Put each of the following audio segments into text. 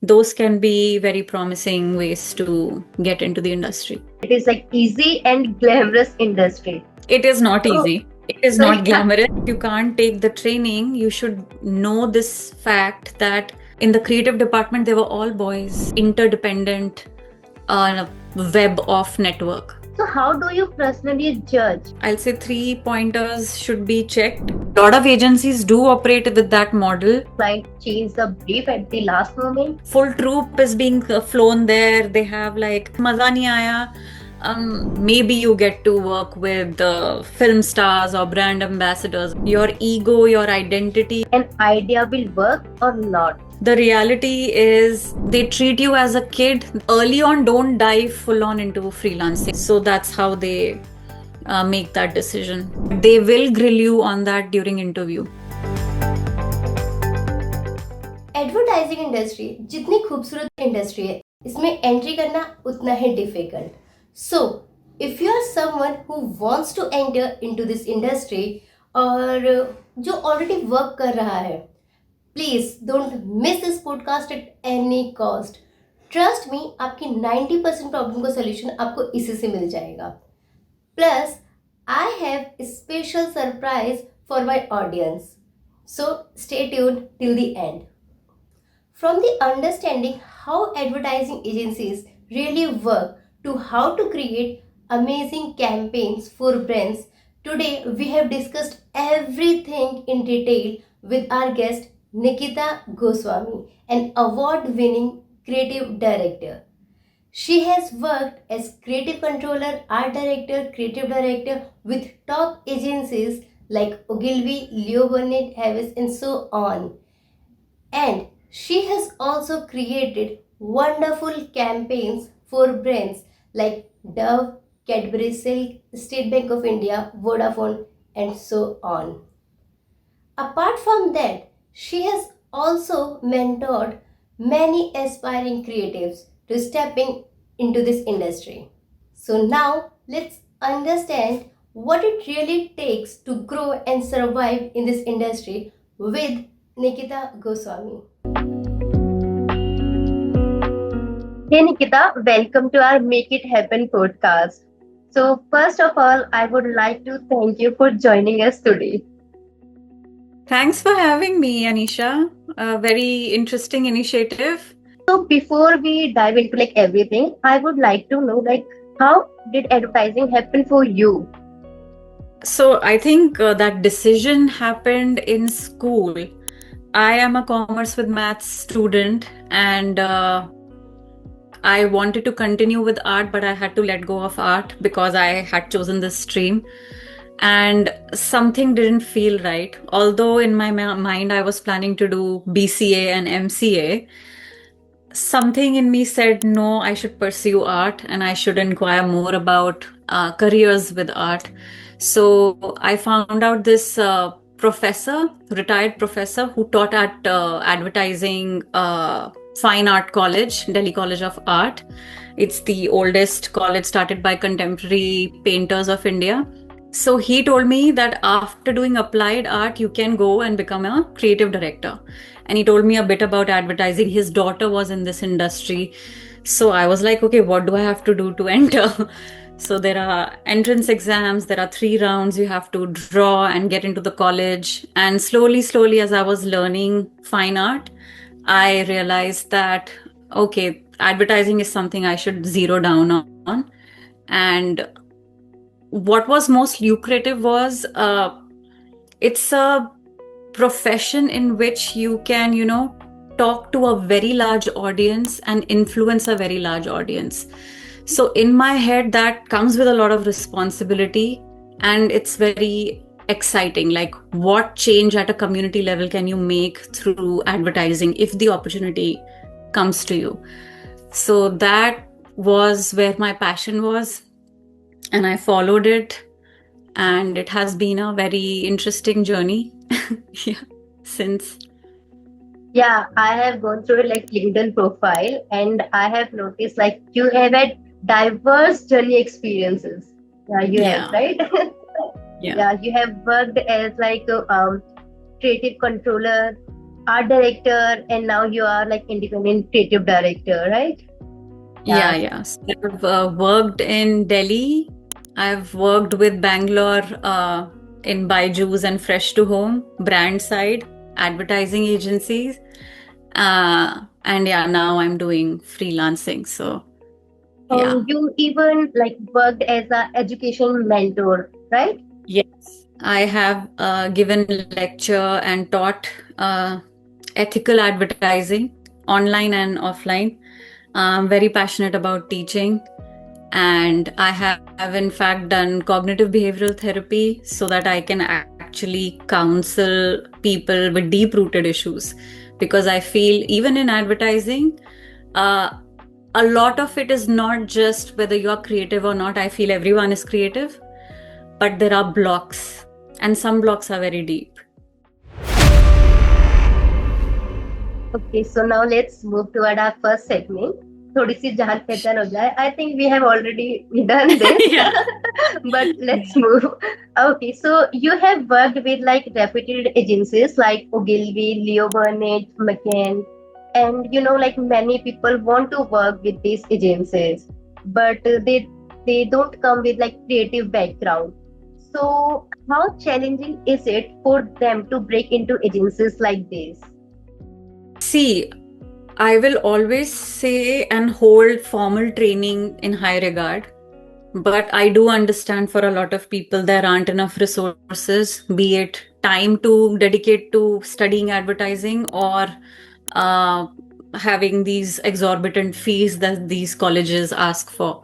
those can be very promising ways to get into the industry. It is like easy and glamorous industry. It is not So, easy. It is so not yeah, glamorous. You can't take the training. You should know this fact that in the creative department, they were all boys, interdependent web of network. so how do you personally judge? I'll say 3 pointers should be checked. A lot of agencies do operate with that model. Like change the brief at the last moment. Full troop is being flown there. They have like maza nahi aaya. Maybe you get to work with film stars or brand ambassadors. Your ego, your identity. An idea will work or not. The reality is they treat you as a kid. Early on, don't dive full on into freelancing. So that's how they make that decision. They will grill you on that during interview. Advertising industry जितनी खूबसूरत industry है, इसमें entry करना उतना ही difficult. So if you are someone who wants to enter into this industry और जो already work कर रहा है, please don't miss this podcast at any cost. Trust me, आपकी 90% प्रॉब्लम का सोल्यूशन आपको इसी से मिल जाएगा. Plus I have special surprise for my audience, so stay tuned till the end. From the understanding how advertising agencies really work to how to create amazing campaigns for brands, today we have discussed everything in detail with our guest Nikita Goswami, an award-winning creative director. She has worked as creative controller, art director, creative director with top agencies like Ogilvy, Leo Burnett, Harris and so on. And she has also created wonderful campaigns for brands like Dove, Cadbury Silk, State Bank of India, Vodafone, and so on. Apart from that, she has also mentored many aspiring creatives to stepping into this industry. So now let's understand what it really takes to grow and survive in this industry with Nikita Goswami. Hey Nikita, welcome to our Make It Happen podcast. So first of all, I would like to thank you for joining us today. Thanks for having me, Anisha. A very interesting initiative. So before we dive into like everything, I would like to know like how did advertising happen for you? So I think that decision happened in school. I am a commerce with maths student, and I wanted to continue with art, but I had to let go of art because I had chosen this stream. And something didn't feel right. Although in my mind I was planning to do BCA and MCA, something in me said, no, I should pursue art and I should inquire more about careers with art. So I found out this professor, retired professor, who taught at advertising Fine Art College, Delhi College of Art. It's the oldest college started by contemporary painters of India. So he told me that after doing applied art, you can go and become a creative director. And he told me a bit about advertising. His daughter was in this industry. So I was like, okay, what do I have to do to enter? So there are entrance exams, there are 3 rounds, you have to draw and get into the college. And slowly, as I was learning fine art, I realized that, okay, advertising is something I should zero down on. And what was most lucrative was it's a profession in which you can, talk to a very large audience and influence a very large audience. So in my head, that comes with a lot of responsibility, and it's very exciting. Like, what change at a community level can you make through advertising if the opportunity comes to you? So that was where my passion was, and I followed it, and it has been a very interesting journey since. Yeah, I have gone through like LinkedIn profile and I have noticed like you have had diverse journey experiences. Yeah, you have, right? Yeah. Yeah, you have worked as like creative controller, art director, and now you are like independent creative director, right? Yeah. So I've worked in Delhi. I've worked with Bangalore in Byju's and Fresh to Home, brand side, advertising agencies. And yeah, now I'm doing freelancing. So yeah. And you even like worked as a education mentor, right? Yes, I have given lecture and taught ethical advertising online and offline. I'm very passionate about teaching, and I have in fact done cognitive behavioral therapy so that I can actually counsel people with deep rooted issues. Because I feel even in advertising, a lot of it is not just whether you are creative or not. I feel everyone is creative, but there are blocks, and some blocks are very deep. Okay, so now let's move toward our first segment. थोड़ी सी जान पहचान हो जाए. I think we have already done this, Yeah. but let's move. Okay, so you have worked with like reputed agencies like Ogilvy, Leo Burnett, McCann, and you know like many people want to work with these agencies, but they don't come with like creative background. So how challenging is it for them to break into agencies like this? See, I will always say and hold formal training in high regard, but I do understand for a lot of people there aren't enough resources, be it time to dedicate to studying advertising or uh, having these exorbitant fees that these colleges ask for.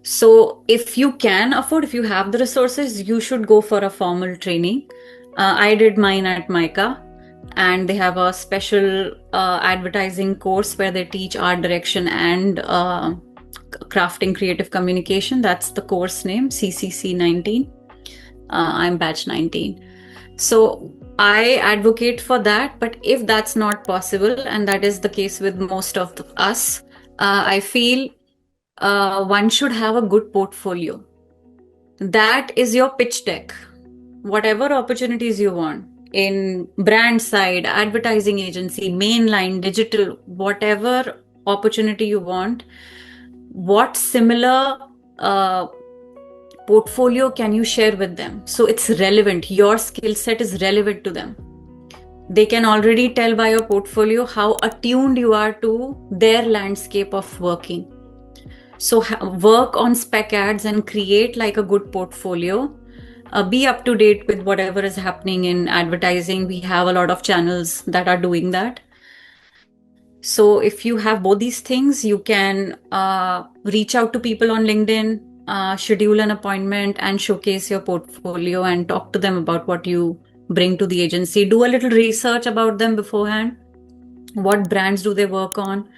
So, if you can afford, if you have the resources, you should go for a formal training. I did mine at MICA, and they have a special advertising course where they teach art direction and crafting creative communication. That's the course name, CCC 19. I'm batch 19. So I advocate for that. But if that's not possible, and that is the case with most of us, I feel one should have a good portfolio. That is your pitch deck. Whatever opportunities you want in brand side, advertising agency, mainline, digital, whatever opportunity you want, what similar portfolio can you share with them? So it's relevant. Your skill set is relevant to them. They can already tell by your portfolio how attuned you are to their landscape of working. So work on spec ads and create like a good portfolio. Be up to date with whatever is happening in advertising. We have a lot of channels that are doing that. So if you have both these things, you can reach out to people on LinkedIn, schedule an appointment and showcase your portfolio and talk to them about what you bring to the agency. Do a little research about them beforehand. What brands do they work on?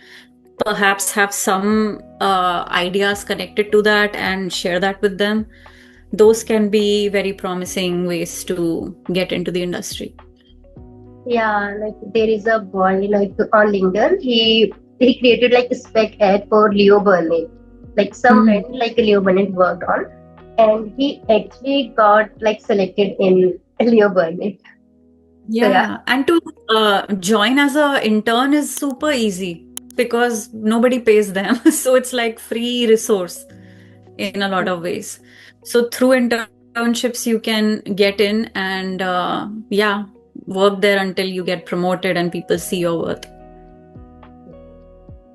Perhaps have some ideas connected to that and share that with them. Those can be very promising ways to get into the industry. Yeah, like there is a boy like on LinkedIn. He created like a spec ad for Leo Burnett, like some brand like Leo Burnett worked on, and he actually got like selected in Leo Burnett. Yeah, and to join as a intern is super easy because nobody pays them. So it's like free resource in a lot of ways. So through internships, you can get in and work there until you get promoted and people see your worth.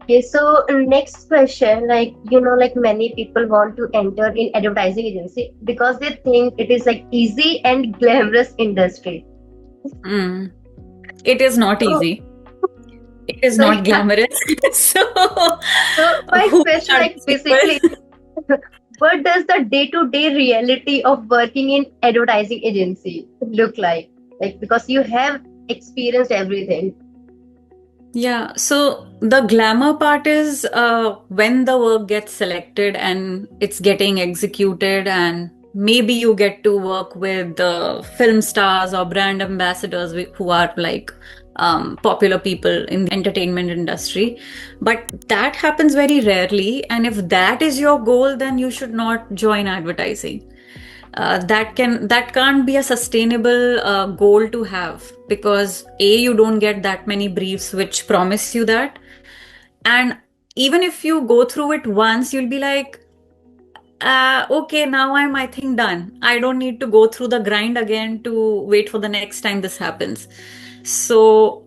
Okay, so next question, like you know, like many people want to enter in advertising agency because they think it is like easy and glamorous industry. It is not easy. It is not glamorous. So my question, like basically, what does the day-to-day reality of working in advertising agency look like? Like because you have experienced everything. Yeah, so the glamour part is when the work gets selected and it's getting executed, and maybe you get to work with film stars or brand ambassadors who are like popular people in the entertainment industry. But that happens very rarely. And if that is your goal, then you should not join advertising. that can't be a sustainable goal to have, because you don't get that many briefs which promise you that. And even if you go through it once, you'll be like, okay, now I'm, I think, done. I don't need to go through the grind again to wait for the next time this happens. So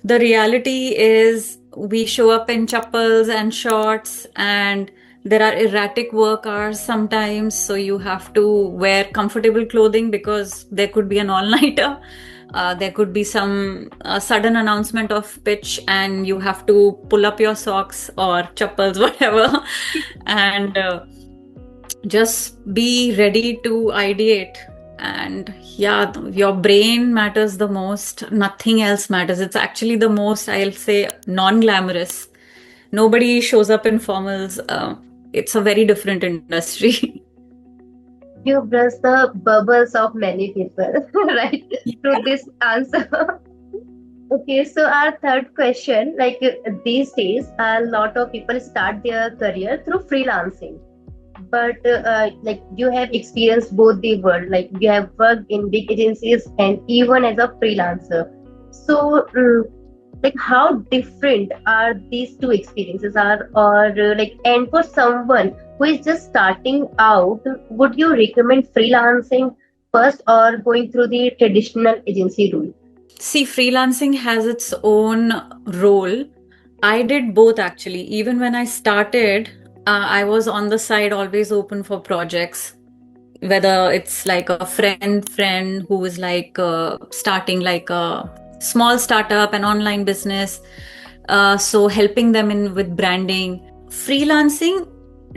the reality is we show up in chappals and shorts, and there are erratic work hours sometimes. So you have to wear comfortable clothing because there could be an all-nighter. There could be some sudden announcement of pitch, and you have to pull up your socks or chappals, whatever, and just be ready to ideate. And yeah, your brain matters the most. Nothing else matters. It's actually the most, I'll say, non-glamorous. Nobody shows up in formals. It's a very different industry. You burst the bubbles of many people, right? Through this answer. Okay, so our third question, like these days, a lot of people start their career through freelancing. But like you have experienced both the world, like you have worked in big agencies and even as a freelancer. So, like how different are these two experiences are, or like, and for someone who is just starting out, would you recommend freelancing first or going through the traditional agency route? See, freelancing has its own role. I did both actually. Even when I started, I was on the side, always open for projects. Whether it's like a friend who is like starting like a small startup, an online business. So helping them in with branding. Freelancing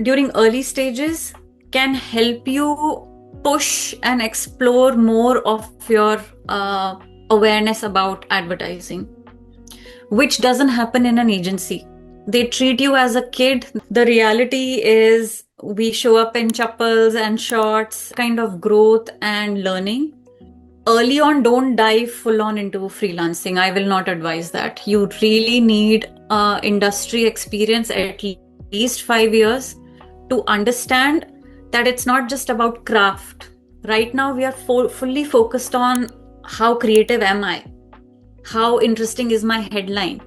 during early stages can help you push and explore more of your awareness about advertising, which doesn't happen in an agency. They treat you as a kid. The reality is we show up in chappals and shorts, kind of growth and learning. Early on, don't dive full on into freelancing. I will not advise that. You really need industry experience, at least 5 years, to understand that it's not just about craft. Right now, we are fully focused on how creative am I? How interesting is my headline?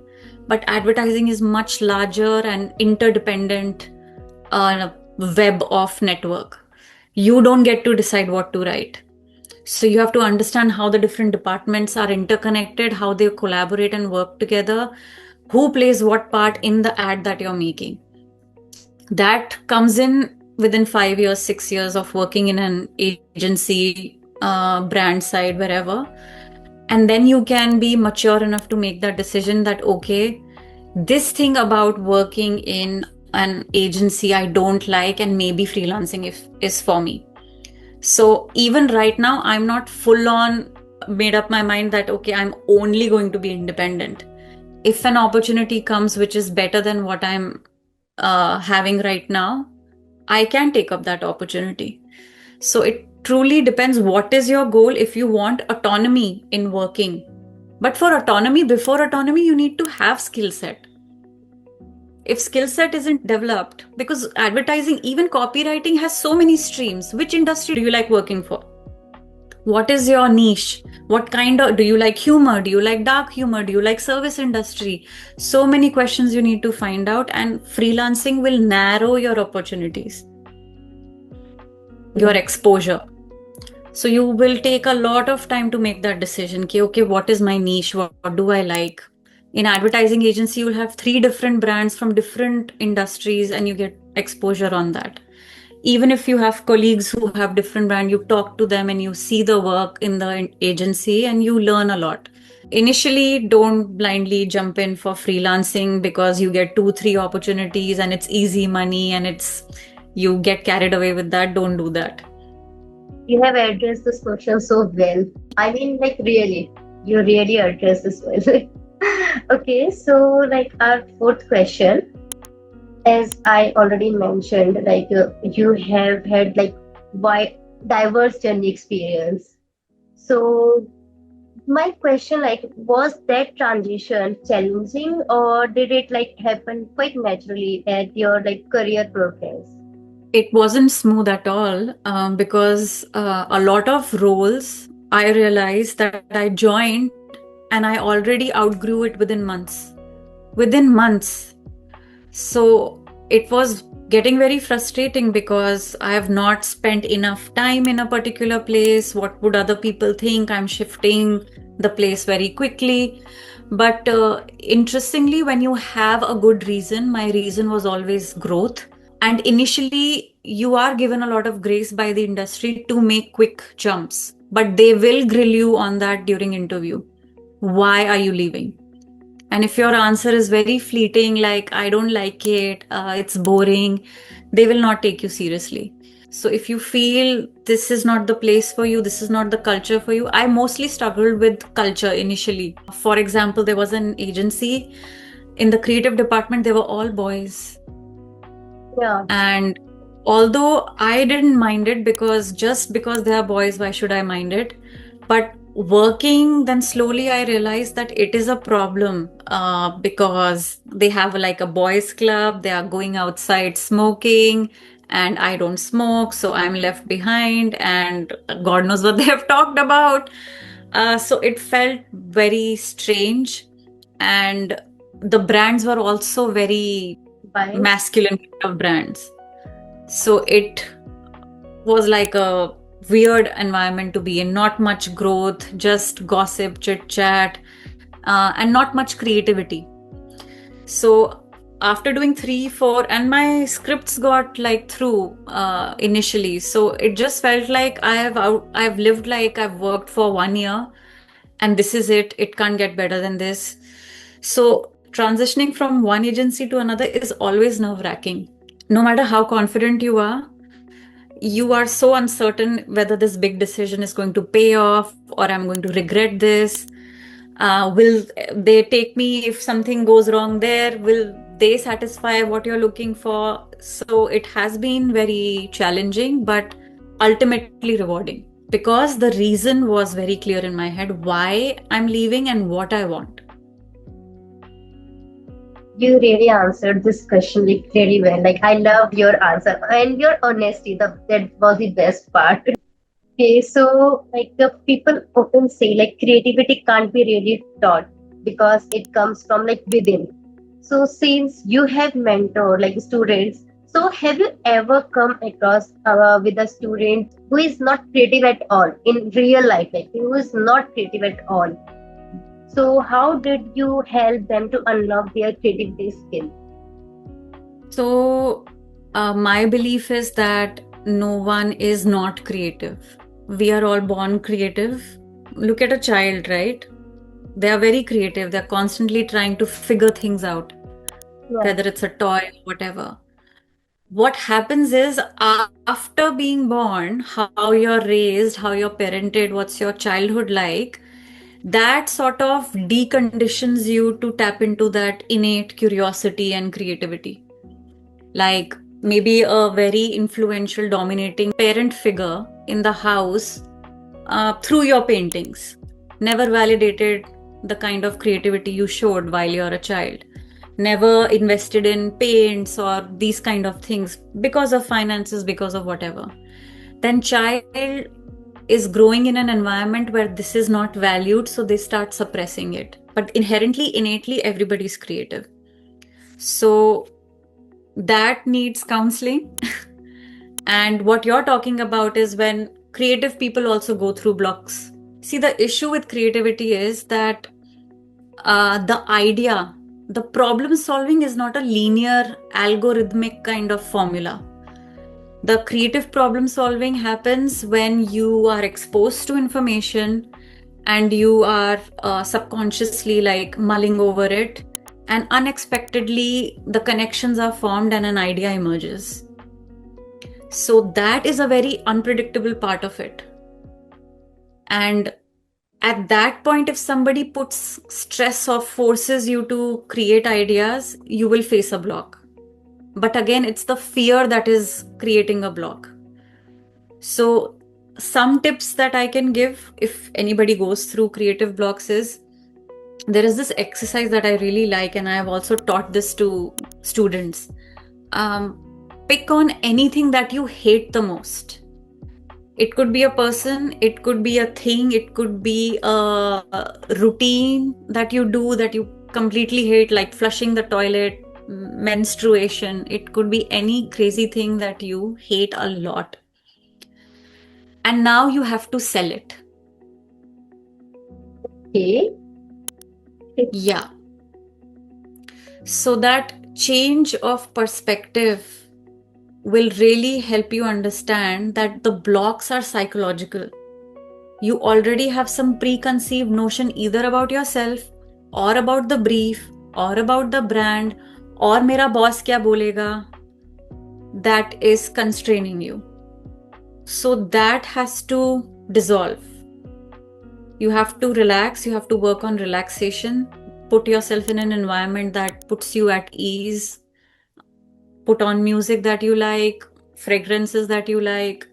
But advertising is much larger and interdependent web of network. You don't get to decide what to write. So you have to understand how the different departments are interconnected, how they collaborate and work together, who plays what part in the ad that you're making. That comes in within 5 years, 6 years of working in an agency, brand side, wherever. And then you can be mature enough to make that decision that, okay, this thing about working in an agency I don't like, and maybe freelancing is for me. So even right now, I'm not full on made up my mind that, okay, I'm only going to be independent. If an opportunity comes which is better than what I'm having right now, I can take up that opportunity. So it truly depends what is your goal. If you want autonomy in working, but for autonomy, before autonomy, you need to have skill set. If skill set isn't developed, because advertising, even copywriting has so many streams. Which industry do you like working for? What is your niche? What kind of, do you like humor? Do you like dark humor? Do you like service industry? So many questions you need to find out, and freelancing will narrow your opportunities, your exposure. So you will take a lot of time to make that decision. Okay, what is my niche? What do I like? In advertising agency, you'll have 3 different brands from different industries, and you get exposure on that. Even if you have colleagues who have different brands, you talk to them and you see the work in the agency and you learn a lot. Initially, don't blindly jump in for freelancing because you get 2-3 opportunities and it's easy money and you get carried away with that. Don't do that. You have addressed this question so well. I mean, like, really, you really addressed this well. Okay, so like our fourth question, as I already mentioned, like you have had like diverse journey experience. So my question, like, was that transition challenging, or did it like happen quite naturally at your like career progress? It wasn't smooth at all, because a lot of roles I realized that I joined and I already outgrew it within months. Within months. So it was getting very frustrating because I have not spent enough time in a particular place. What would other people think? I'm shifting the place very quickly. But interestingly, when you have a good reason, my reason was always growth. And initially, you are given a lot of grace by the industry to make quick jumps, but they will grill you on that during interview. Why are you leaving? And if your answer is very fleeting, like, I don't like it, it's boring, they will not take you seriously. So if you feel this is not the place for you, this is not the culture for you, I mostly struggled with culture initially. For example, there was an agency in the creative department, they were all boys. Yeah. And although I didn't mind it, because just because they are boys, why should I mind it? But working, then slowly I realized that it is a problem, because they have like a boys club, they are going outside smoking, and I don't smoke, so I'm left behind, and God knows what they have talked about. So it felt very strange, and the brands were also very Why? masculine kind of brands. So it was like a weird environment to be in. Not much growth, just gossip, chit chat, and not much creativity. So after doing 3, 4, and my scripts got like through initially. So it just felt like I've lived, like I've worked for 1 year, and this is it. It can't get better than this. So transitioning from one agency to another is always nerve-wracking. No matter how confident you are so uncertain whether this big decision is going to pay off, or I'm going to regret this. Will they take me if something goes wrong there? Will they satisfy what you're looking for? So it has been very challenging, but ultimately rewarding, because the reason was very clear in my head why I'm leaving and what I want. You really answered this question like very well. Like I loved your answer and your honesty. That was the best part. Okay, so like the people often say like creativity can't be really taught because it comes from like within. So since you have mentored like students, so have you ever come across with a student who is not creative at all in real life, like who is not creative at all? So how did you help them to unlock their creativity skill? So, my belief is that no one is not creative. We are all born creative. Look at a child, right? They are very creative. They're constantly trying to figure things out, Yeah. whether it's a toy or whatever. What happens is, after being born, how you're raised, how you're parented, what's your childhood like, that sort of deconditions you to tap into that innate curiosity and creativity. Like maybe a very influential, dominating parent figure in the house, through your paintings, never validated the kind of creativity you showed while you're a child, never invested in paints or these kind of things because of finances, because of whatever. Then child is growing in an environment where this is not valued, so they start suppressing it. But inherently, innately, everybody's creative. So that needs counseling. And what you're talking about is when creative people also go through blocks. See, the issue with creativity is that the problem solving is not a linear, algorithmic kind of formula. The creative problem solving happens when you are exposed to information and you are subconsciously like mulling over it, and unexpectedly the connections are formed and an idea emerges. So that is a very unpredictable part of it. And at that point, if somebody puts stress or forces you to create ideas, you will face a block. But again, it's the fear that is creating a block. So some tips that I can give if anybody goes through creative blocks is, there is this exercise that I really like, and I have also taught this to students. pick on anything that you hate the most. It could be a person, it could be a thing, it could be a routine that you do that you completely hate, like flushing the toilet, menstruation. It could be any crazy thing that you hate a lot. And now you have to sell it. Okay. Yeah. So that change of perspective will really help you understand that the blocks are psychological. You already have some preconceived notion either about yourself or about the brief or about the brand or mera boss kya bolega, that is constraining you. So that has to dissolve. You have to relax, you have to work on relaxation, put yourself in an environment that puts you at ease, put on music that you like, fragrances that you like,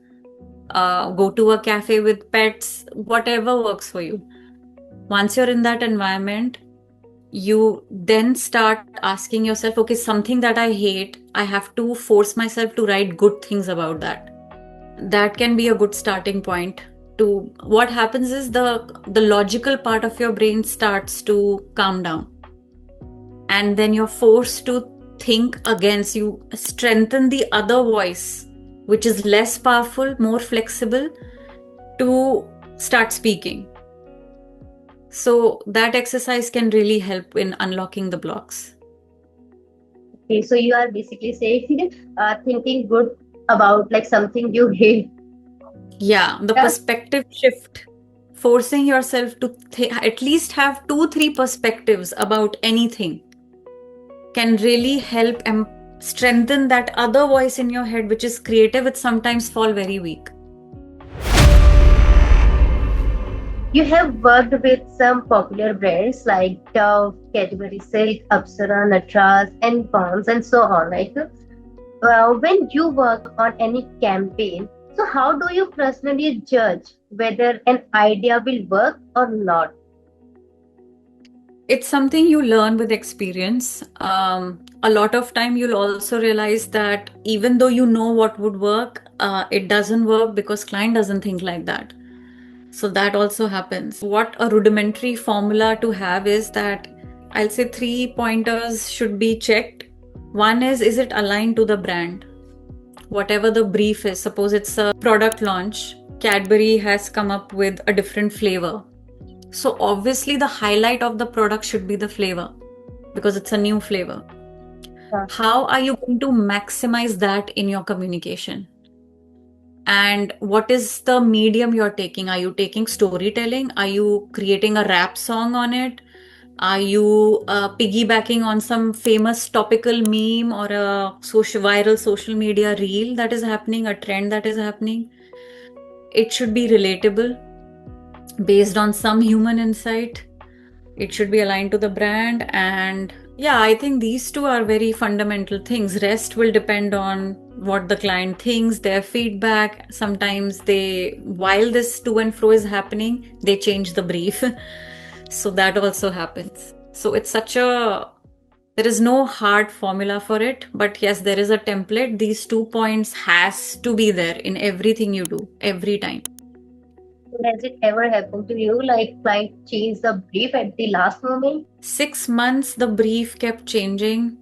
go to a cafe with pets, whatever works for you. Once you're in that environment, you then start asking yourself, okay, something that I hate, I have to force myself to write good things about that. That can be a good starting point. To what happens is the logical part of your brain starts to calm down, and then you're forced to think against, you strengthen the other voice, which is less powerful, more flexible, to start speaking. So that exercise can really help in unlocking the blocks. Okay, so you are basically saying thinking good about like something you hate. Yeah, the Yeah. perspective shift, forcing yourself to at least have 2-3 perspectives about anything, can really help strengthen that other voice in your head, which is creative. It sometimes fall very weak. You have worked with some popular brands like Dove, Cadbury Silk, Apsara, Natras, and Pond's, and so on. Right? When you work on any campaign, so how do you personally judge whether an idea will work or not? It's something you learn with experience. A lot of time you'll also realize that even though you know what would work, it doesn't work because client doesn't think like that. So that also happens. What a rudimentary formula to have is that I'll say 3 pointers should be checked. One is it aligned to the brand? Whatever the brief is, suppose it's a product launch, Cadbury has come up with a different flavor. So obviously the highlight of the product should be the flavor because it's a new flavor. Yeah. How are you going to maximize that in your communication? And what is the medium you're taking? Are you taking storytelling? Are you creating a rap song on it? Are you piggybacking on some famous topical meme or a viral social media reel that is happening, a trend that is happening? It should be relatable, based on some human insight. It should be aligned to the brand. And yeah, I think these two are very fundamental things. Rest will depend on what the client thinks, their feedback. Sometimes while this to and fro is happening, they change the brief. So that also happens. So it's there is no hard formula for it, but yes, there is a template. These 2 points has to be there in everything you do, every time. Has it ever happened to you, like client changed the brief at the last moment? 6 months, the brief kept changing.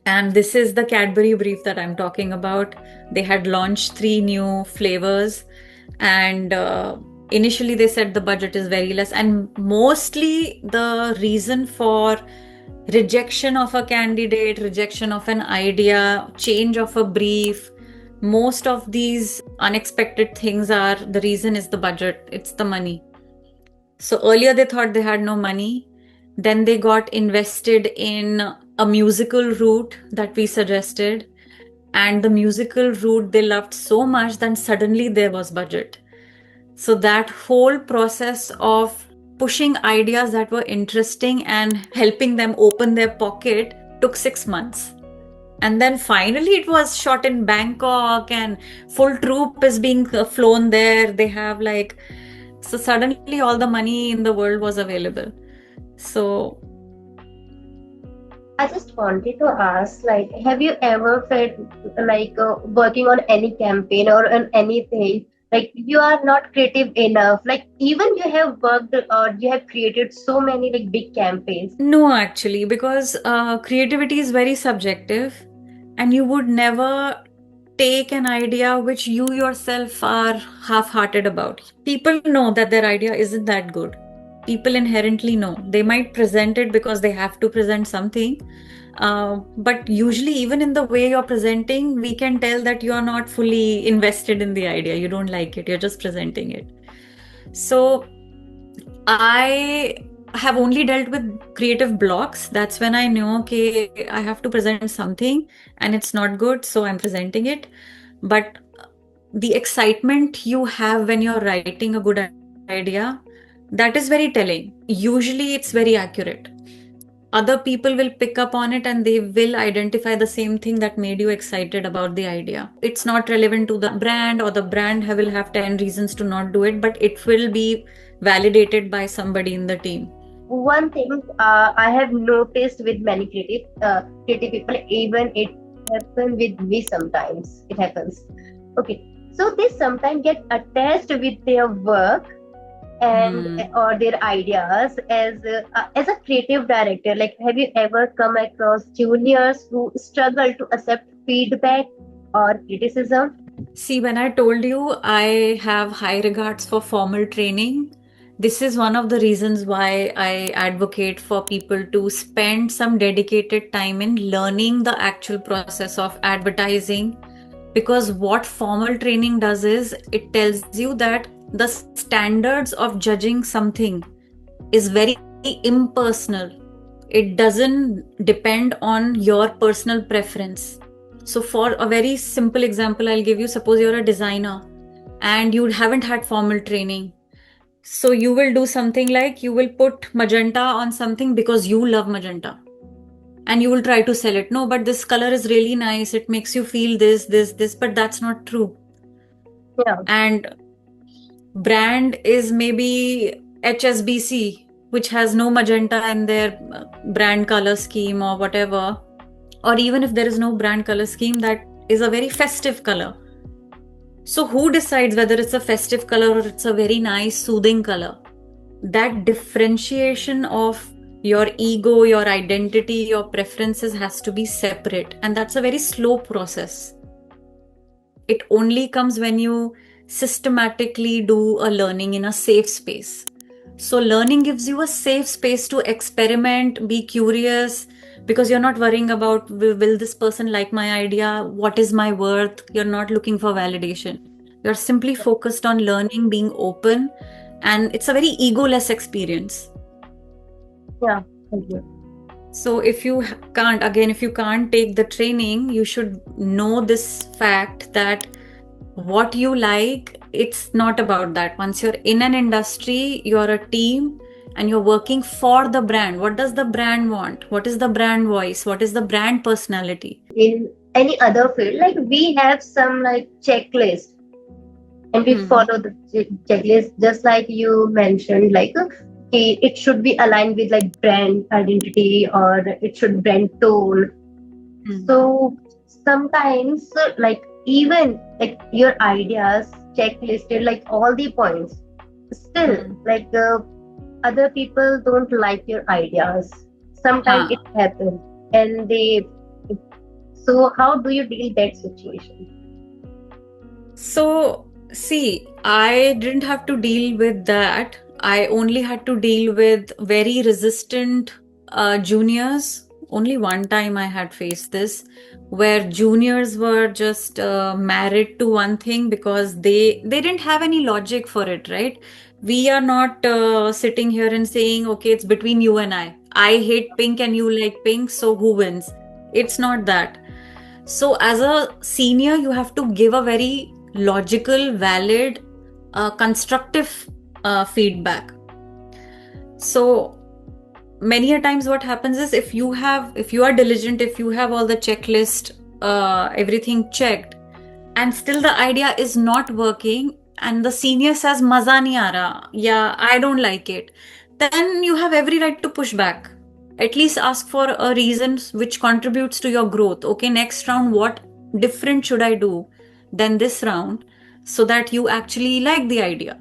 And this is the Cadbury brief that I'm talking about. They had launched 3 new flavors. And initially they said the budget is very less. And mostly the reason for rejection of a candidate, rejection of an idea, change of a brief, most of these unexpected things are, the reason is the budget, it's the money. So earlier they thought they had no money. Then they got invested in a musical route that we suggested. And the musical route they loved so much that suddenly there was budget. So that whole process of pushing ideas that were interesting and helping them open their pocket took 6 months. And then finally it was shot in Bangkok and full troop is being flown there. They have so suddenly all the money in the world was available. So I just wanted to ask, like, have you ever felt like working on any campaign or on anything, like you are not creative enough? Like, even you have worked or you have created so many like big campaigns. No, actually, because creativity is very subjective, and you would never take an idea which you yourself are half hearted about. People know that their idea isn't that good. People inherently know. They might present it because they have to present something. But usually, even in the way you're presenting, we can tell that you're not fully invested in the idea. You don't like it, you're just presenting it. So, I have only dealt with creative blocks. That's when I know, okay, I have to present something and it's not good, so I'm presenting it. But the excitement you have when you're writing a good idea, that is very telling. Usually it's very accurate. Other people will pick up on it and they will identify the same thing that made you excited about the idea. It's not relevant to the brand, or the brand will have 10 reasons to not do it, but it will be validated by somebody in the team. One thing I have noticed with many creative people, even it happens with me sometimes. It happens. Okay, so they sometimes get attached with their work and or their ideas as a creative director. Like, have you ever come across juniors who struggle to accept feedback or criticism? See, when I told you I have high regards for formal training, this is one of the reasons why I advocate for people to spend some dedicated time in learning the actual process of advertising. Because what formal training does is it tells you that the standards of judging something is very impersonal. It doesn't depend on your personal preference. So, for a very simple example, I'll give you, suppose you're a designer and you haven't had formal training. So, you will do something like you will put magenta on something because you love magenta, and you will try to sell it. No, but this color is really nice. It makes you feel this, but that's not true. Yeah. And brand is maybe HSBC, which has no magenta in their brand color scheme or whatever. Or even if there is no brand color scheme, that is a very festive color. So who decides whether it's a festive color or it's a very nice, soothing color? That differentiation of your ego, your identity, your preferences has to be separate. And that's a very slow process. It only comes when you systematically do a learning in a safe space. So learning gives you a safe space to experiment, be curious, because you're not worrying about will this person like my idea, what is my worth. You're not looking for validation. You're simply focused on learning, being open, and it's a very egoless experience. Yeah, thank you. So if you can't take the training, you should know this fact that what you like, it's not about that. Once you're in an industry, you're a team and you're working for the brand. What does the brand want? What is the brand voice? What is the brand personality? In any other field, like we have some like checklist and we follow the checklist, just like you mentioned, like okay, it should be aligned with like brand identity or it should brand tone. So sometimes like even like your ideas checklisted like all the points, still like other people don't like your ideas. Sometimes it happens and they, so how do you deal that situation? So see, I didn't have to deal with that. I only had to deal with very resistant juniors. Only one time I had faced this, where juniors were just married to one thing because they didn't have any logic for it, right? We are not sitting here and saying, okay, it's between you and I hate pink and you like pink, so who wins? It's not that. So as a senior, you have to give a very logical, valid, constructive feedback. So many a times what happens is, if you are diligent, if you have all the checklist, everything checked, and still the idea is not working, and the senior says maza nahi aa raha, yeah, I don't like it, then you have every right to push back. at least ask for a reason which contributes to your growth. Okay, next round, what different should I do than this round so that you actually like the idea?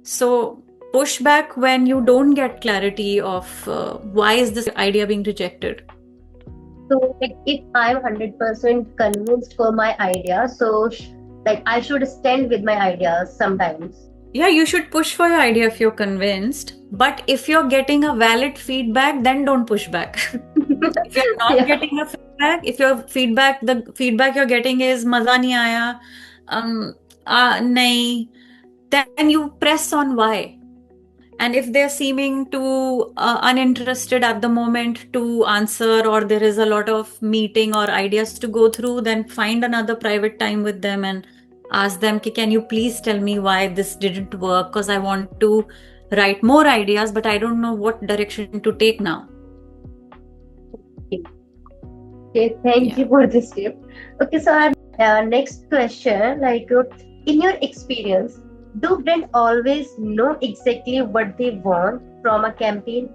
So push back when you don't get clarity of why is this idea being rejected. So, like, if I'm 100% convinced for my idea, so like I should stand with my ideas sometimes. Yeah, you should push for your idea if you're convinced. But if you're getting a valid feedback, then don't push back. If you're not Yeah. getting a feedback, if your feedback, the feedback you're getting is maza nahi aaya, nahi, then you press on why. And if they're seeming too uninterested at the moment to answer, or there is a lot of meeting or ideas to go through, then find another private time with them and ask them, can you please tell me why this didn't work? Because I want to write more ideas, but I don't know what direction to take now. Okay, thank you for this tip. Okay, so our next question, like, in your experience, do brands always know exactly what they want from a campaign?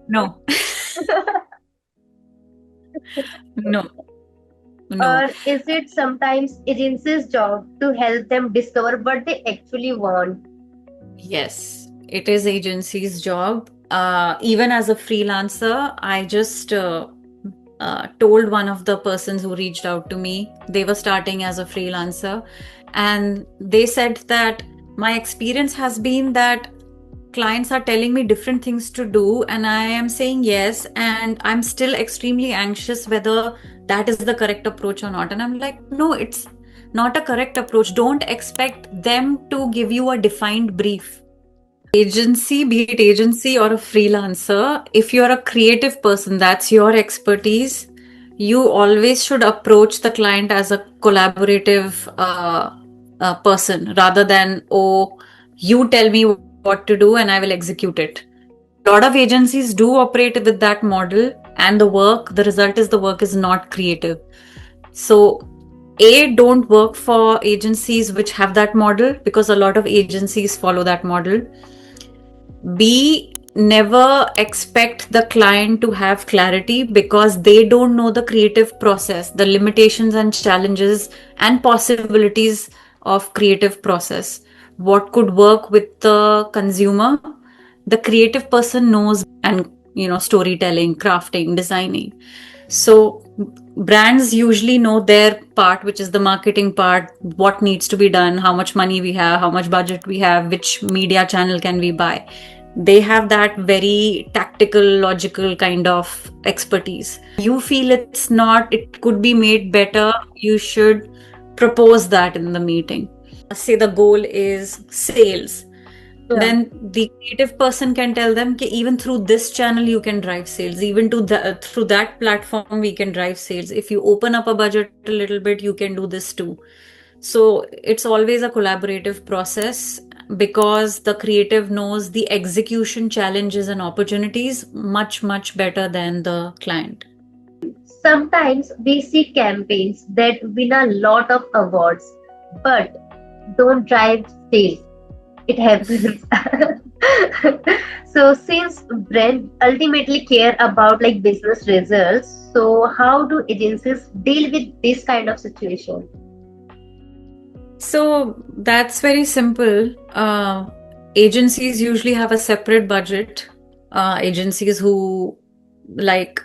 No. No. Or is it sometimes agency's job to help them discover what they actually want? Yes, it is agency's job. Even as a freelancer, I just told one of the persons who reached out to me, they were starting as a freelancer, and they said that my experience has been that clients are telling me different things to do, and I am saying yes, and I'm still extremely anxious whether that is the correct approach or not. And I'm like, no, it's not a correct approach. Don't expect them to give you a defined brief. Agency, be it agency or a freelancer, if you're a creative person, that's your expertise, you always should approach the client as a collaborative person rather than, oh, you tell me what to do and I will execute it. A lot of agencies do operate with that model, and the result is the work is not creative. So don't work for agencies which have that model, because a lot of agencies follow that model. B, never expect the client to have clarity, because they don't know the creative process, the limitations and challenges and possibilities of creative process. What could work with the consumer, the creative person knows, and storytelling, crafting, designing. So brands usually know their part, which is the marketing part, what needs to be done, how much money we have, how much budget we have, which media channel can we buy. They have that very tactical, logical kind of expertise. You feel it could be made better, you should propose that in the meeting. Say the goal is sales. Yeah. Then the creative person can tell them, okay, even through this channel you can drive sales, even through that platform we can drive sales. If you open up a budget a little bit, you can do this too. So it's always a collaborative process, because the creative knows the execution challenges and opportunities much, much better than the client. Sometimes we see campaigns that win a lot of awards but don't drive sales. It happens. So since brands ultimately care about like business results, so how do agencies deal with this kind of situation? So that's very simple. Agencies usually have a separate budget. Agencies who, like,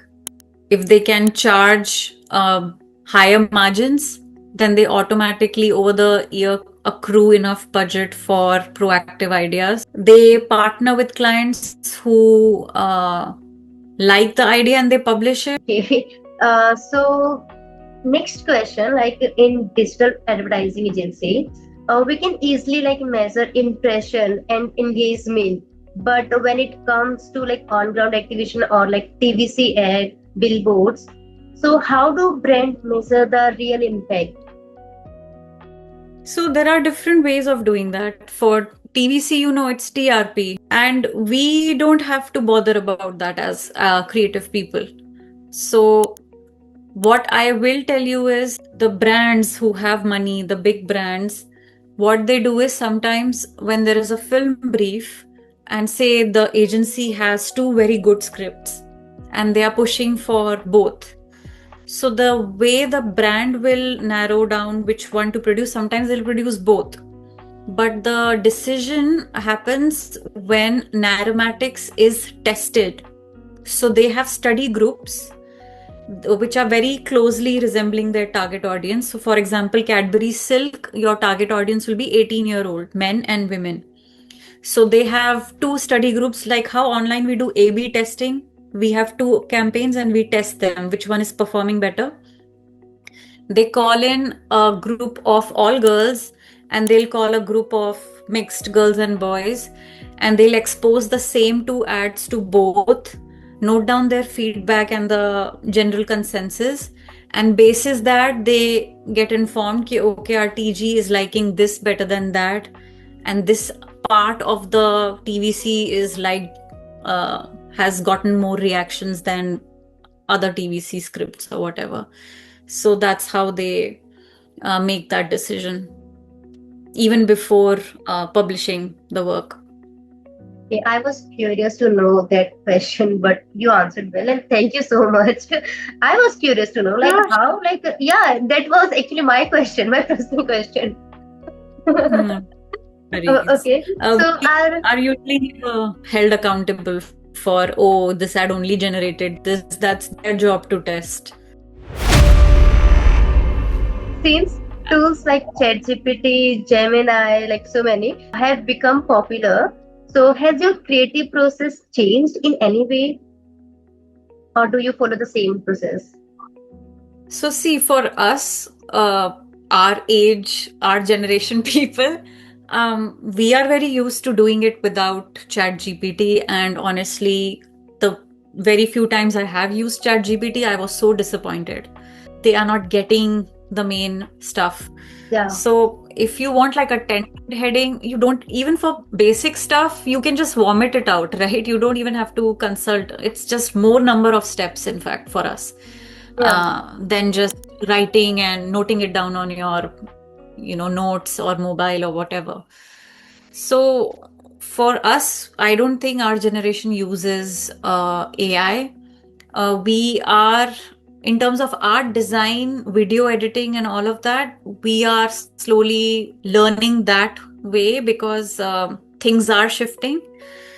if they can charge higher margins, then they automatically over the year accrue enough budget for proactive ideas. They partner with clients who like the idea and they publish it. Okay. So next question, like in digital advertising agency, we can easily like measure impression and engagement, but when it comes to like on ground activation or like TVC ad, billboards, so how do brands measure the real impact? So there are different ways of doing that. For TVC, it's TRP, and we don't have to bother about that as creative people. So what I will tell you is, the brands who have money, the big brands, what they do is, sometimes when there is a film brief and say the agency has two very good scripts, and they are pushing for both. So the way the brand will narrow down which one to produce, sometimes they'll produce both. But the decision happens when Narromatics is tested. So they have study groups which are very closely resembling their target audience. So for example, Cadbury Silk, your target audience will be 18-year-old men and women. So they have two study groups, like how online we do A/B testing. We have two campaigns and we test them, which one is performing better. They call in a group of all girls and they'll call a group of mixed girls and boys, and they'll expose the same two ads to both, note down their feedback and the general consensus, and basis that they get informed कि okay, our TG is liking this better than that, and this part of the TVC is like has gotten more reactions than other TVC scripts or whatever. So that's how they make that decision, even before publishing the work. Okay, I was curious to know that question, but you answered well, and thank you so much. I was curious to know, like, Yeah. how, like, yeah, that was actually my question, my personal question. No worries. Okay, so We are usually held accountable for, oh, this ad only generated this. That's their job to test. since tools like ChatGPT, Gemini, like so many, have become popular, so has your creative process changed in any way, or do you follow the same process? So see, for us, our age, our generation people, we are very used to doing it without ChatGPT. And honestly, the very few times I have used ChatGPT, I was so disappointed. They are not getting the main stuff. Yeah. So if you want like a 10-point heading, you don't, even for basic stuff, you can just vomit it out, right? You don't even have to consult. It's just more number of steps, in fact, for us. Than just writing and noting it down on your, notes or mobile or whatever. So for us, I don't think our generation uses AI. We are, in terms of art design, video editing, and all of that, we are slowly learning that way because things are shifting.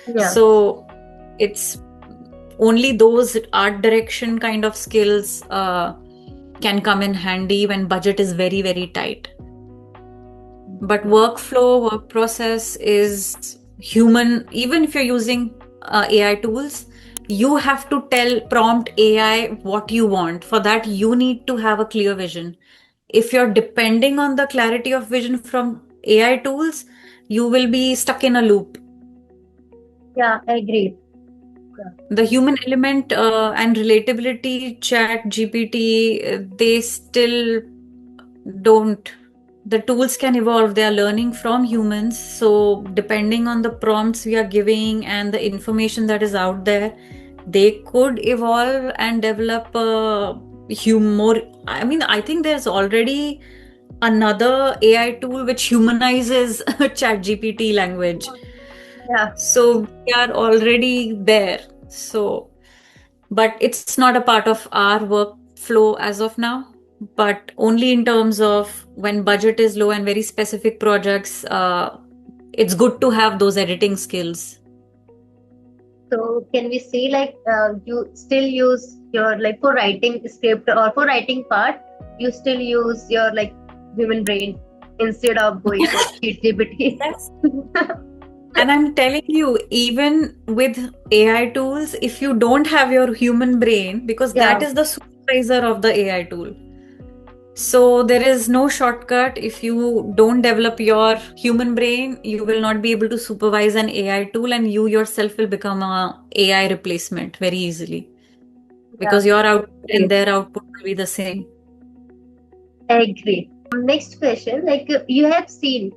Yeah. So it's only those art direction kind of skills can come in handy when budget is very, very tight. But workflow, work process is human. Even if you're using AI tools, you have to prompt AI what you want. For that, you need to have a clear vision. If you're depending on the clarity of vision from AI tools, you will be stuck in a loop. Yeah, I agree. The human element and relatability, ChatGPT, they still don't. The tools can evolve. They are learning from humans. So depending on the prompts we are giving and the information that is out there, they could evolve and develop more. I mean, I think there's already another AI tool which humanizes ChatGPT language. Yeah. So we are already there. So, but it's not a part of our workflow as of now, but only in terms of when budget is low and very specific projects, it's good to have those editing skills. So can we say like you still use your, like, for writing script or for writing part, you still use your like human brain instead of going for ChatGPT? Yes. And I'm telling you, even with AI tools, if you don't have your human brain, because that is the supervisor of the AI tool. So there is no shortcut. If you don't develop your human brain, you will not be able to supervise an AI tool, and you yourself will become a AI replacement very easily. Because your output and their output will be the same. I agree. Next question, like you have seen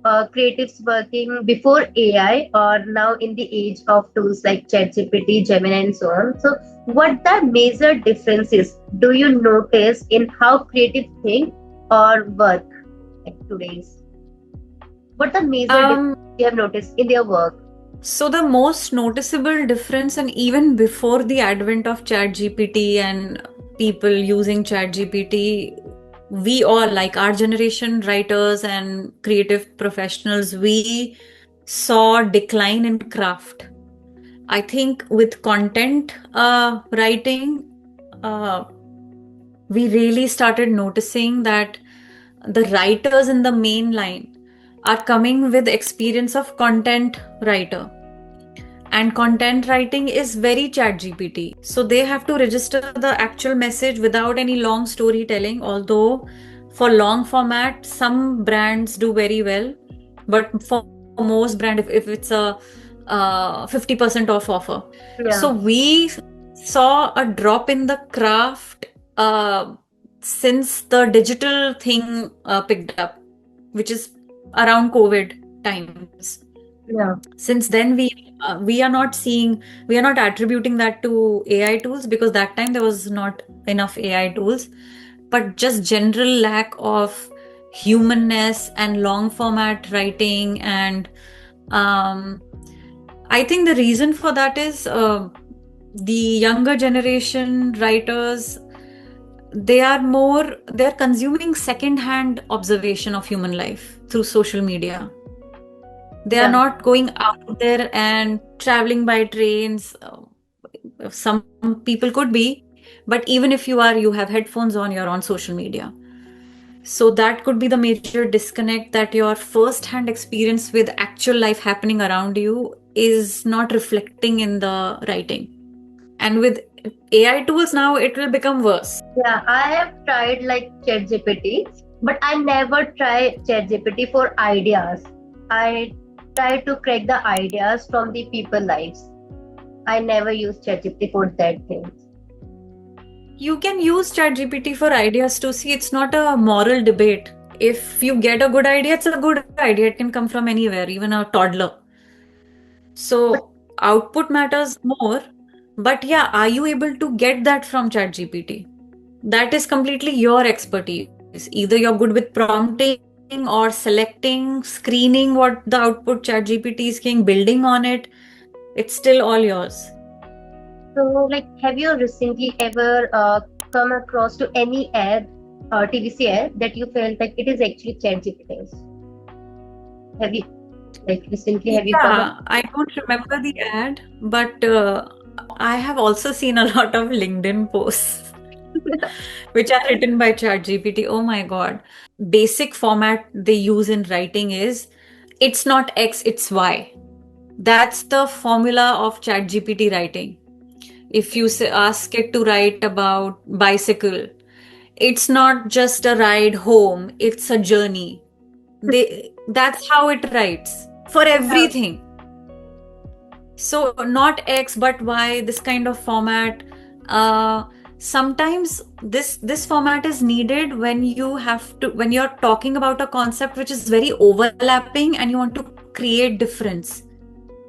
creatives working before AI or now in the age of tools like ChatGPT, Gemini, and so on. So, what the major differences do you notice in how creatives think or work like today's? What the major differences you have noticed in their work? So the most noticeable difference, and even before the advent of ChatGPT and people using ChatGPT, we all, like our generation, writers and creative professionals, we saw decline in craft. I think with content writing, uh, we really started noticing that the writers in the main line are coming with experience of content writer, and content writing is very chat gpt, so they have to register the actual message without any long storytelling. Although for long format some brands do very well, but for most brand, if it's a 50% off offer, Yeah. so we saw a drop in the craft since the digital thing picked up, which is around COVID times. Yeah. Since then we are not seeing, we are not attributing that to AI tools, because that time there was not enough AI tools, but just general lack of humanness and long format writing. And I think the reason for that is the younger generation writers, they're consuming second hand observation of human life through social media. They are Yeah. not going out there and traveling by trains. Some people could be, but even if you are, you have headphones on, you're on social media. So that could be the major disconnect, that your first hand experience with actual life happening around you is not reflecting in the writing. And with AI tools now, it will become worse. Yeah, I have tried like ChatGPT, but I never try ChatGPT for ideas. I try to crack the ideas from the people lives. I never use ChatGPT for that things. You can use ChatGPT for ideas to see, it's not a moral debate. If you get a good idea, it's a good idea. It can come from anywhere, even a toddler. So output matters more. But yeah, are you able to get that from ChatGPT? That is completely your expertise. Either you're good with prompting or selecting, screening what the output ChatGPT is getting, building on it. It's still all yours. So, like, have you recently ever come across to any ad, TVC ad that you felt like it is actually ChatGPT? Have you like recently have you come Yeah, I don't remember the ad, but I have also seen a lot of LinkedIn posts which are written by ChatGPT. Oh my God. Basic format they use in writing is, it's not X, it's Y. That's the formula of ChatGPT writing. If you ask it to write about bicycle, it's not just a ride home, it's a journey. That's how it writes for Yeah. everything. So not X but Y, this kind of format. Sometimes this format is needed when when you're talking about a concept which is very overlapping and you want to create difference.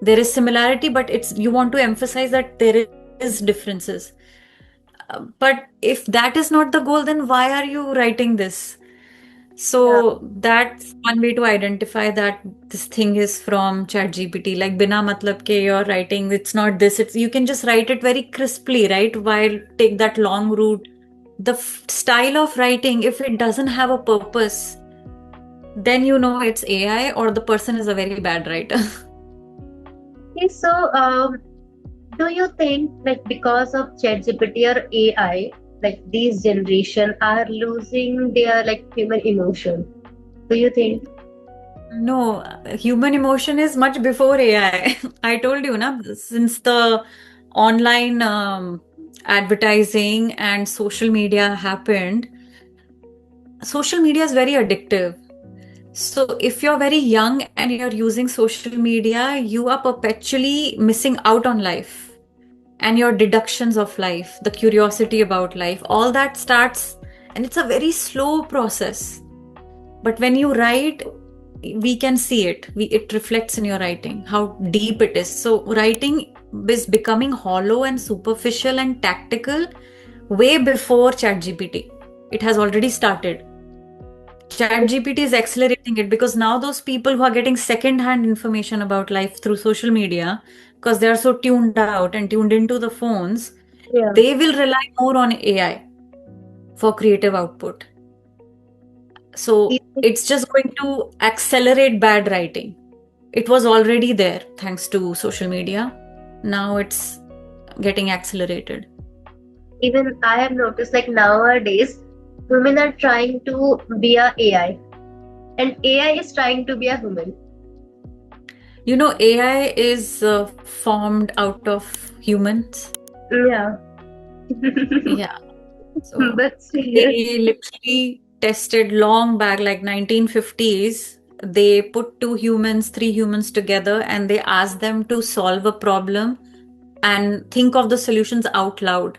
There is similarity, but you want to emphasize that there is differences. But if that is not the goal, then why are you writing this? Yeah. So that's one way to identify that this thing is from ChatGPT. Like bina matlab ke you're writing, it's not this. It's, you can just write it very crisply, right? While take that long route. The style of writing, if it doesn't have a purpose, then you know it's AI or the person is a very bad writer. Okay, so do you think like because of ChatGPT or AI, like these generation are losing their like human emotion? Do you think? No, human emotion is much before AI. I told you, na, since the online advertising and social media happened, social media is very addictive. So if you're very young and you're using social media, you are perpetually missing out on life and your deductions of life, the curiosity about life, all that starts, and it's a very slow process. But when you write, we can see it. It reflects in your writing, how deep it is. So writing is becoming hollow and superficial and tactical way before ChatGPT. It has already started. ChatGPT is accelerating it because now those people who are getting second-hand information about life through social media, because they are so tuned out and tuned into the phones, Yeah. they will rely more on AI for creative output. So it's just going to accelerate bad writing. It was already there thanks to social media. Now it's getting accelerated. Even I have noticed like nowadays women are trying to be a AI and AI is trying to be a human. You know, AI is formed out of humans. Yeah. Yeah. So But they literally tested long back, like 1950s. They put two humans, three humans together, and they asked them to solve a problem and think of the solutions out loud.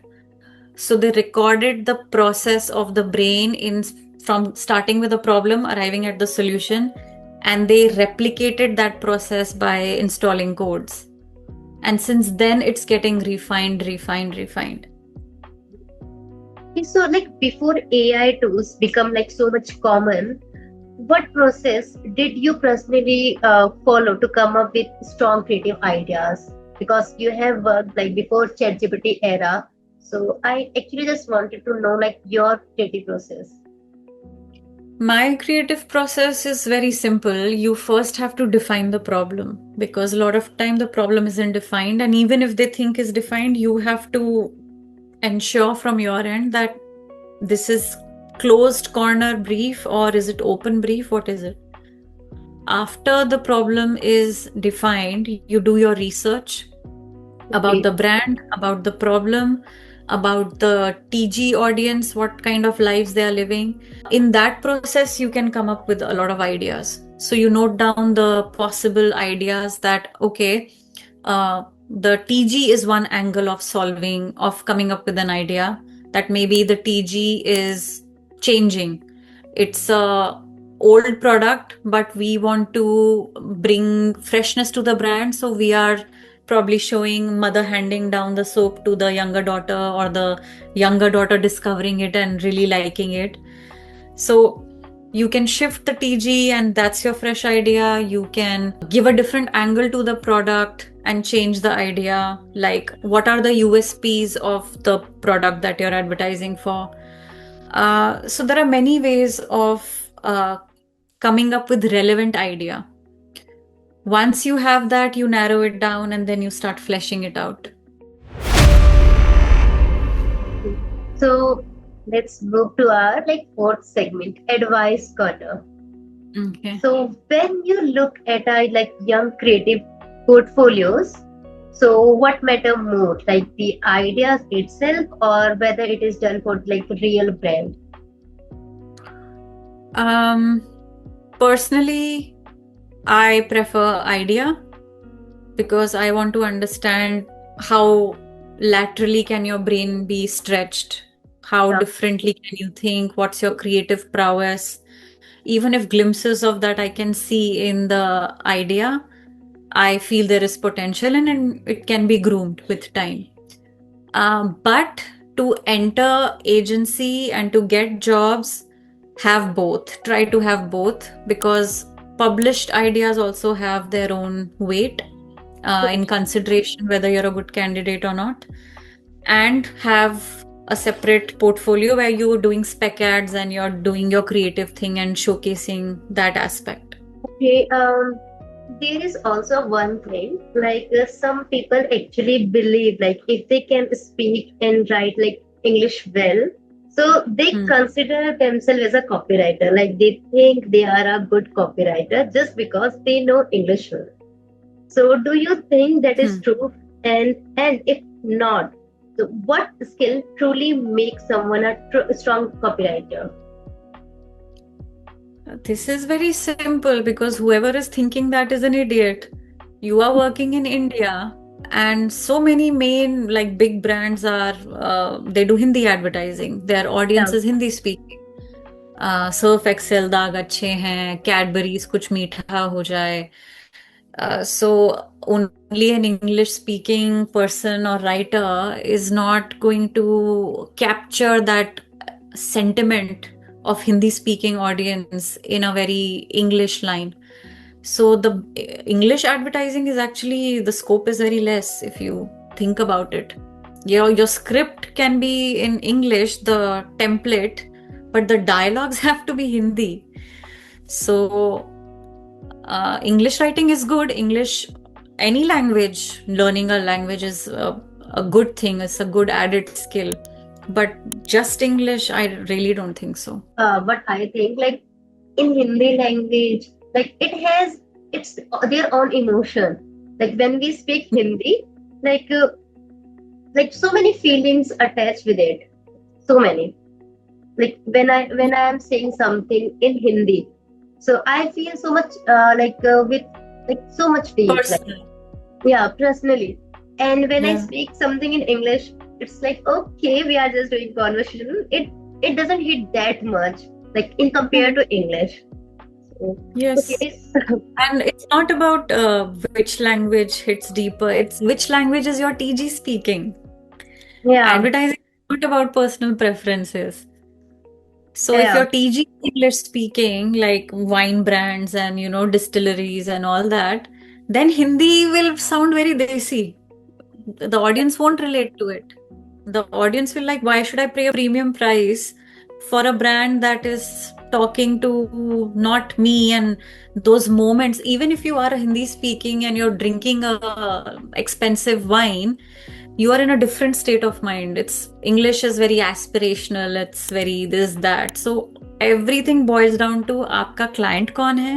So they recorded the process of the brain in from starting with a problem, arriving at the solution, and they replicated that process by installing codes. And since then, it's getting refined. so like before AI tools become like so much common, what process did you personally follow to come up with strong creative ideas? Because you have worked like before ChatGPT era, so I actually just wanted to know like your creative process. My creative process is very simple. You first have to define the problem because a lot of time the problem isn't defined, and even if they think is defined, you have to ensure from your end that this is closed corner brief or is it open brief? What is it? After the problem is defined, you do your research about Okay. the brand, about the problem, about the TG audience, what kind of lives they are living. In that process, you can come up with a lot of ideas. So you note down the possible ideas that, okay, the TG is one angle of coming up with an idea, that maybe the TG is changing. It's a old product, but we want to bring freshness to the brand. So we are probably showing mother handing down the soap to the younger daughter, or the younger daughter discovering it and really liking it. So you can shift the TG, and that's your fresh idea. You can give a different angle to the product and change the idea. Like, what are the USPs of the product that you're advertising for? So there are many ways of coming up with relevant idea. Once you have that, you narrow it down and then you start fleshing it out. So let's move to our like fourth segment, advice corner. Okay. So when you look at our like young creative portfolios, so what matter more, like the ideas itself or whether it is done for like real brand? Personally, I prefer idea because I want to understand how laterally can your brain be stretched, how Yeah. differently can you think, what's your creative prowess. Even if glimpses of that I can see in the idea, I feel there is potential and it can be groomed with time. But to enter agency and to get jobs, have both. Try to have both, because published ideas also have their own weight in consideration whether you're a good candidate or not. And have a separate portfolio where you're doing spec ads and you're doing your creative thing and showcasing that aspect. Okay, there is also one thing like some people actually believe like if they can speak and write like English well, so they consider themselves as a copywriter. Like they think they are a good copywriter just because they know English well. So do you think that is true? And if not, so what skill truly makes someone a strong copywriter? This is very simple, because whoever is thinking that is an idiot. You are working in India, and so many main like big brands are they do Hindi advertising. Their audience is Hindi speaking. Surf Excel दाग अच्छे हैं, Cadbury's कुछ मीठा हो जाए. So only an English speaking person or writer is not going to capture that sentiment of Hindi speaking audience in a very English line. So the English advertising is actually, the scope is very less if you think about it. Your script can be in English, the template, but the dialogues have to be Hindi. So English writing is good. English, any language, learning a language is a good thing. It's a good added skill. But just English, I really don't think so. But I think like in Hindi language, like it has its their own emotion. Like when we speak Hindi, like so many feelings attached with it. So many. Like when I am saying something in Hindi, so I feel so much with like so much deep. Like, Personal. yeah, personally. And when I Yeah. speak something in English, it's like okay, we are just doing conversation. It doesn't hit that much, like in compared to English. So, Yes. okay, And it's not about which language hits deeper. It's which language is your TG speaking. yeah, Advertising is not about personal preferences. So if yeah, you're TG English speaking, like wine brands and distilleries and all that, then Hindi will sound very desi. The audience won't relate to it. The audience will like, why should I pay a premium price for a brand that is talking to not me? And those moments, even if you are a Hindi speaking and you're drinking a expensive wine, you are in a different state of mind. It's English is very aspirational, it's very this that. So everything boils down to आपका client कौन है,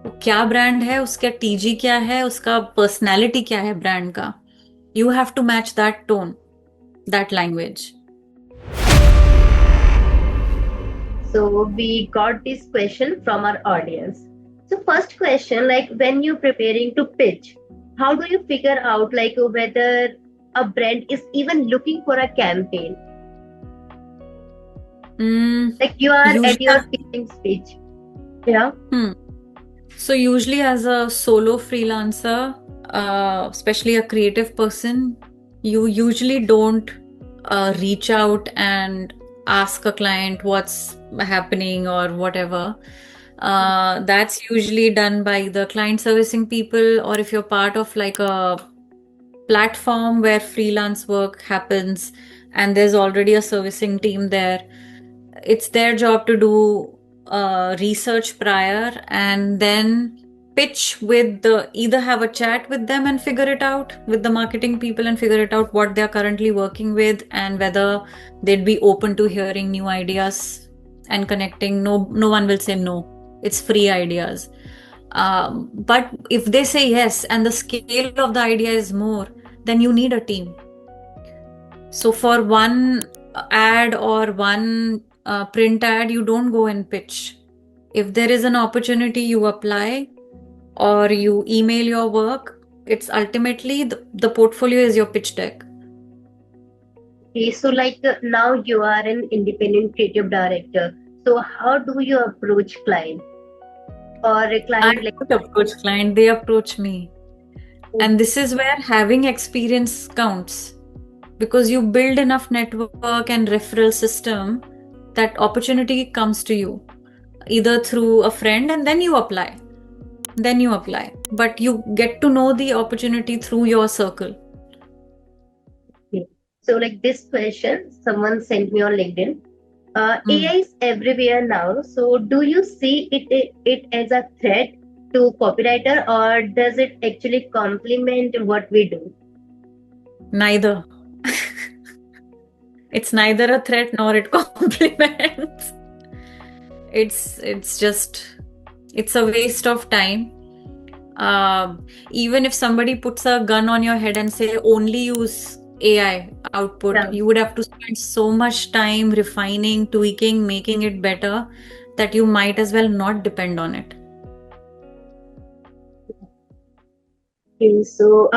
वो क्या brand है, उसका TG क्या है, उसका personality क्या है brand का. You have to match that tone, that language. so we got this question from our audience. So first question, like when you're preparing to pitch, how do you figure out like whether a brand is even looking for a campaign? Like you are at Usually, your pitching speech. Yeah. so usually as a solo freelancer, especially a creative person, you usually don't reach out and ask a client what's happening or whatever. That's usually done by the client servicing people, or if you're part of like a platform where freelance work happens and there's already a servicing team there, it's their job to do research prior and then pitch with either have a chat with them and figure it out with the marketing people and figure it out what they're currently working with and whether they'd be open to hearing new ideas and connecting. No one will say no. It's free ideas. But if they say yes and the scale of the idea is more, then you need a team. So for one ad or one print ad, you don't go and pitch. If there is an opportunity, you apply or you email your work. It's ultimately the portfolio is your pitch deck. Okay, so like now you are an independent creative director. So how do you approach client? Or a I client like don't approach client, they approach me. And this is where having experience counts, because you build enough network and referral system that opportunity comes to you either through a friend and then you apply. But you get to know the opportunity through your circle. so like this question someone sent me on LinkedIn. AI is everywhere now. So do you see it as a threat to copywriter, or does it actually complement what we do? Neither. It's neither a threat nor it complements. It's just, it's a waste of time. Even if somebody puts a gun on your head and say only use AI output, Yeah. you would have to spend so much time refining, tweaking, making it better that you might as well not depend on it. Okay, so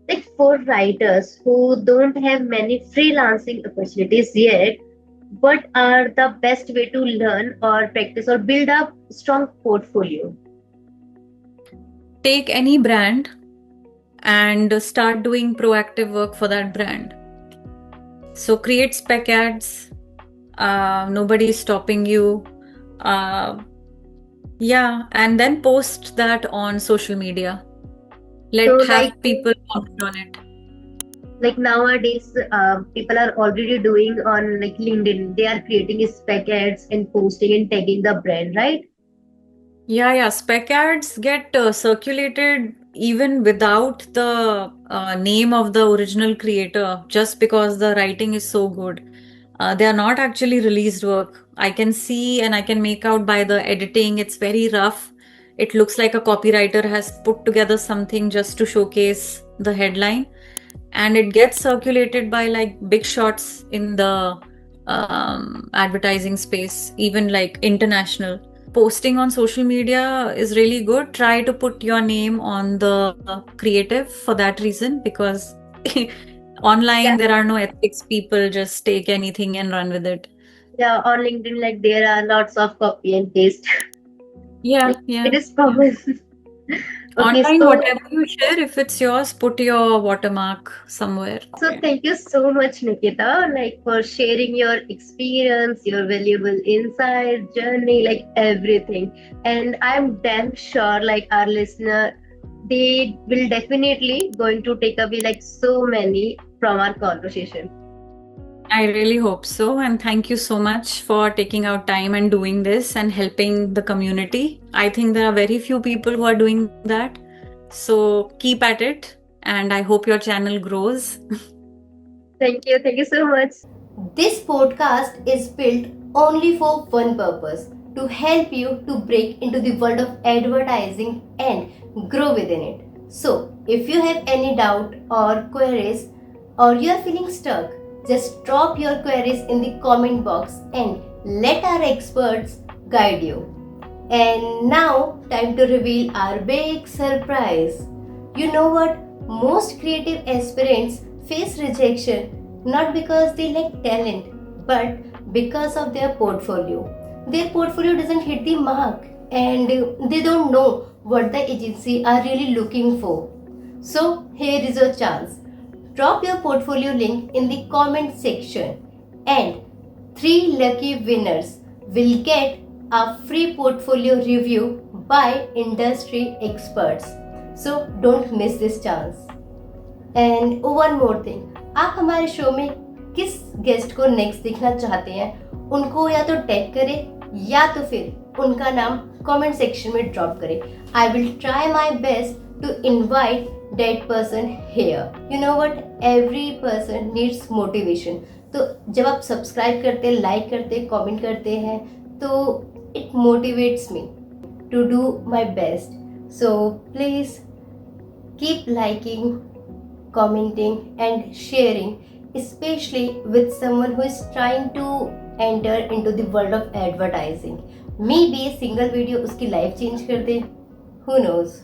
like for writers who don't have many freelancing opportunities yet, what are the best way to learn or practice or build up strong portfolio? Take any brand and start doing proactive work for that brand. So create spec ads, Nobody is stopping you. Yeah, and then post that on social media. So Have people comment on it. like nowadays, people are already doing on like LinkedIn. They are creating spec ads and posting and tagging the brand, right? Yeah. Spec ads get circulated even without the name of the original creator, just because the writing is so good. They are not actually released work. I can see and I can make out by the editing. It's very rough. It looks like a copywriter has put together something just to showcase the headline, and it gets circulated by like big shots in the advertising space, even like international. Posting on social media is really good. Try to put your name on the creative for that reason, because online there are no ethics. People just take anything and run with it. Yeah, on LinkedIn, like there are lots of copy and paste. Yeah, Like yeah. it is common. Okay, Online, so whatever you share, if it's yours, put your watermark somewhere. thank you so much, Nikita, like for sharing your experience, your valuable insight, journey, like everything. And I'm damn sure, like our listener, they will definitely going to take away like so many from our conversation. I really hope so. And thank you so much for taking out time and doing this and helping the community. I think there are very few people who are doing that. So keep at it. And I hope your channel grows. Thank you so much. This podcast is built only for one purpose, to help you to break into the world of advertising and grow within it. So, if you have any doubt or queries, or you are feeling stuck, just drop your queries in the comment box and let our experts guide you. And now, time to reveal our big surprise. You know what? Most creative aspirants face rejection not because they lack talent, but because of their portfolio. Their portfolio doesn't hit the mark and they don't know what the agency are really looking for. So, here is your chance. Drop your portfolio link in the comment section and 3 lucky winners will get a free portfolio review by industry experts. So don't miss this chance. And one more thing, आप हमारे show में किस guest को next देखना चाहते हैं, उनको या तो टैग करें या तो फिर उनका नाम कमेंट सेक्शन में ड्रॉप करें. I will try my best to invite that person here. You know what? Every person needs motivation. तो जब आप सब्सक्राइब करते हैं, लाइक करते हैं, कमेंट करते हैं, तो it motivates me to do my best. So please keep liking, commenting and sharing, especially with someone who is trying to enter into the world of advertising. Maybe a single video उसकी life change कर दे. Who knows?